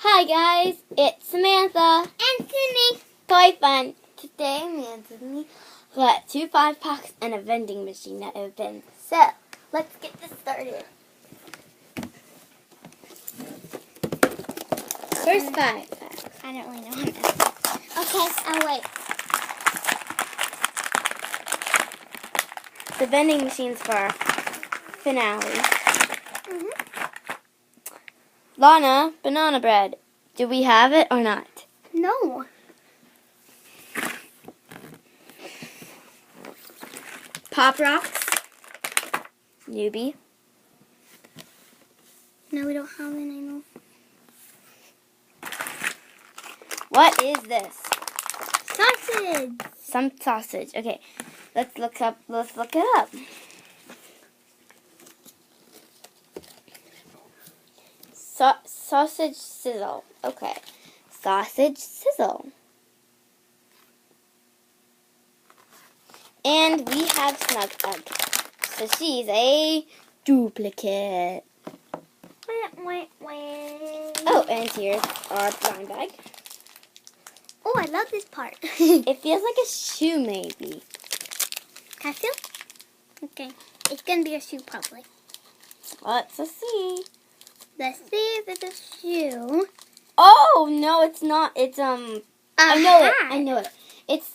Hi guys, it's Samantha and Sydney. Toy Fun. Today me and Sydney got 2 5-packs and a vending machine to open. So, let's get this started. First 5-pack. I don't really know what this is. Okay, I'll wait. The vending machine's for our finale. Lana, banana bread. Do we have it or not? No. Pop Rocks. Newbie. No, we don't have any. No. What is this? Sausage. Some sausage. Okay, let's look it up. Sausage sizzle. Okay, sausage sizzle. And we have Snug Bug. So she's a duplicate. Oh, and here's our blind bag. Oh, I love this part. It feels like a shoe, maybe. Can I feel? Okay. It's going to be a shoe, probably. Let's see. Let's see if it's a shoe. Oh, no, it's not. It's, I know it. It's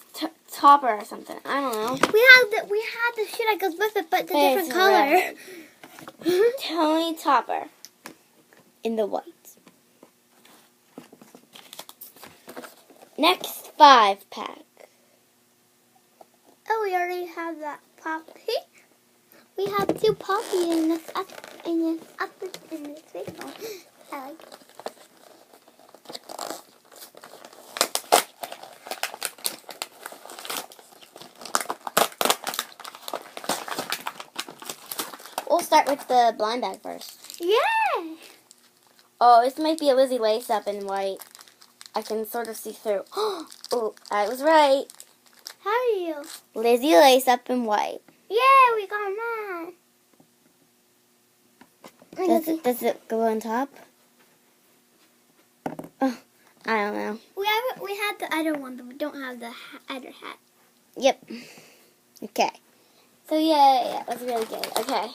topper or something. I don't know. We had the shoe that goes with it, but the different color. Tony Topper. In the white. Next 5-pack. Oh, we already have that poppy. We have 2 poppy in this video. I like it. We'll start with the blind bag first. Yeah. Oh, this might be a Lizzie lace up in white. I can sort of see through. Oh, I was right. How are you? Lizzie lace up in white. Yeah, we got mine. Does it go on top? Oh, I don't know. We had the other one, but we don't have the other hat. Yep. Okay. So yeah, that's really good. Okay.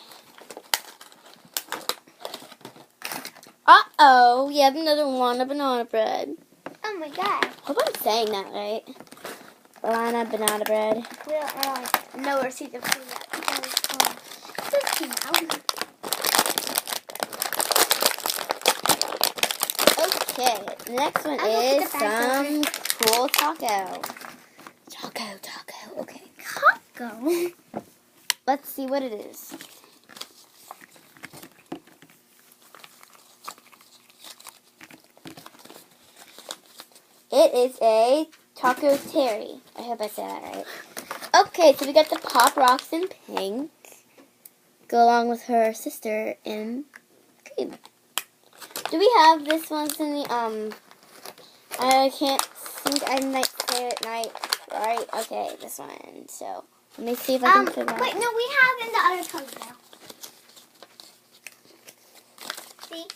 Uh-oh, we have another one, a banana bread. Oh my god. Hope I'm saying that right. Banana bread. We don't really know or see the food yet. It's came out. Okay, the next one is some cool taco. Taco, okay. Taco? Let's see what it is. It is a Taco Terry. I hope I said that right. Okay, so we got the Pop Rocks in pink. Go along with her sister in cream. Do we have this one in the, I can't think I might say it right. Okay, this one. So, let me see if I can figure out. Wait, no, we have in the other color now. See?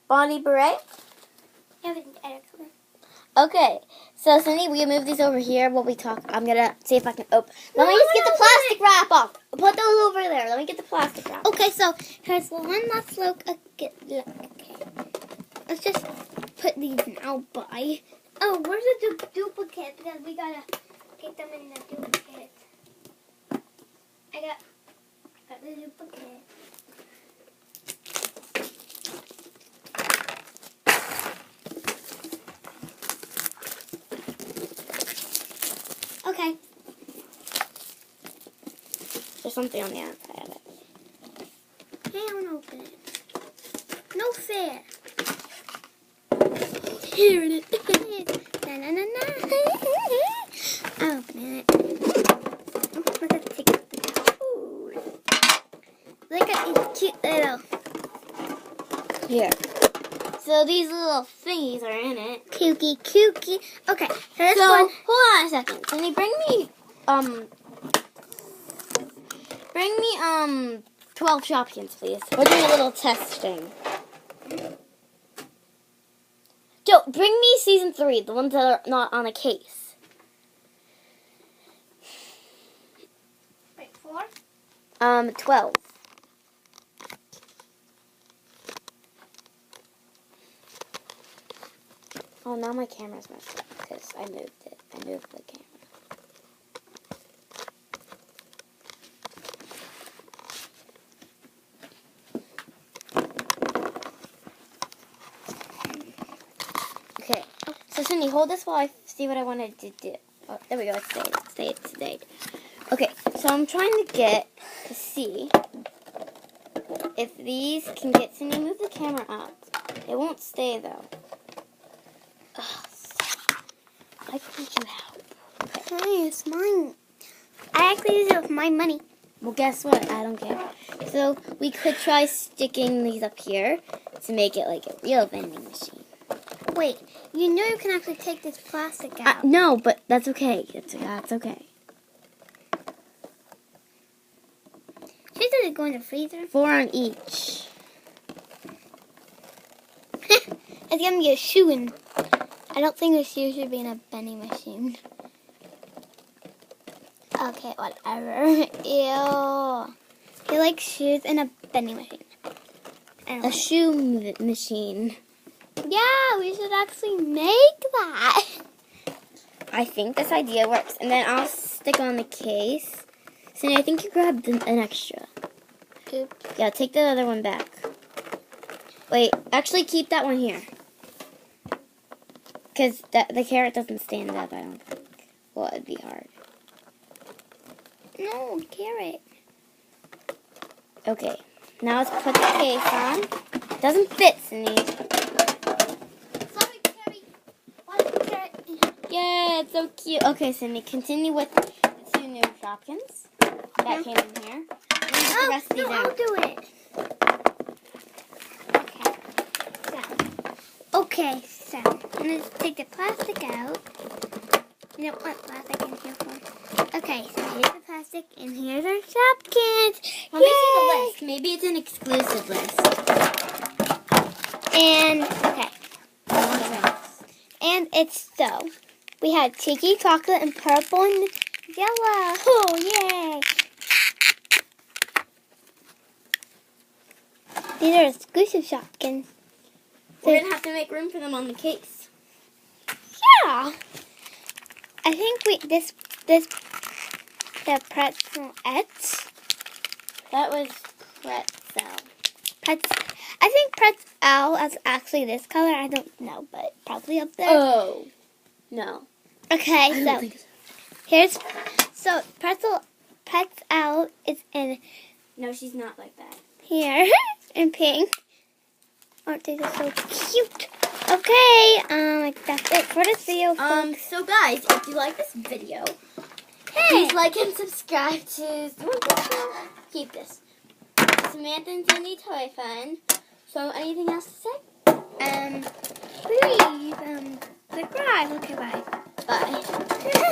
Bonnie Beret? Yeah, in the other color. Okay, so Cindy, we move these over here while we talk. I'm gonna see if I can open. Let me just get the plastic wrap off. Put those over there. Let me get the plastic wrap. Okay, so here's one last look. Okay, let's just put these now by. Oh, where's the duplicate? Because we gotta get them in the duplicate. I got the duplicate. Okay. There's something on the outside of it. Hey, I want to open it. No fair. Here it is. Na na na na. I'll open it. Let's take it. Ooh. Look at these cute little. Here. So these little thingies are in it. Kooky. Okay, here's So, one. hold on a second. Can you bring me 12 Shopkins, please. We're doing a little testing. Joe, bring me season 3, the ones that are not on a case. Wait, 4? 12. Oh, now my camera's messed up because I moved it. I moved the camera. Okay, so Cindy, hold this while I see what I wanted to do. Oh, there we go. It stayed. Okay, so I'm trying to see if these can get Cindy. Move the camera up. It won't stay though. Ugh, why can't you help? Hey, it's mine. I actually use it with my money. Well, guess what? I don't care. So we could try sticking these up here to make it like a real vending machine. Wait, you know you can actually take this plastic out. No, but that's okay. That's okay. Should I go in the freezer? 4 on each. It's gonna be a shoe in. I don't think a shoe should be in a vending machine. Okay, whatever. Ew. He likes shoes in a vending machine. A shoe machine. Yeah, we should actually make that. I think this idea works. And then I'll stick on the case. Cindy, I think you grabbed an extra. Oops. Yeah, take the other one back. Wait, actually keep that one here. Because the carrot doesn't stand up, I don't think. Well, it'd be hard. No, carrot. Okay, now let's put the case on. It doesn't fit, Cindy. Sorry, carrot. One carrot. Yeah, it's so cute. Okay, Cindy, continue with the 2 new Shopkins that came in here. Let me get the rest of these no, out. I'll do it. Okay, so I'm going to take the plastic out. You don't want plastic in here for. Okay, so here's the plastic and here's our Shopkins. Let me see the list. Maybe it's an exclusive list. And, okay. And it's so. We had cheeky chocolate and purple and yellow. Oh, yay. These are exclusive Shopkins. We're going to have to make room for them on the case. Yeah. I think the pretzel-ettes. That was pretzel. I think pretzel is actually this color. I don't know, but probably up there. Oh. No. Okay, so here's pretzel is in No, she's not like that. here in pink. Aren't they just so cute? Okay, that's it for this video. Folks. So guys, if you like this video, please like and subscribe to keep this Samantha and Cindy Toy Fun. So anything else to say? Please subscribe. Okay, bye. Bye.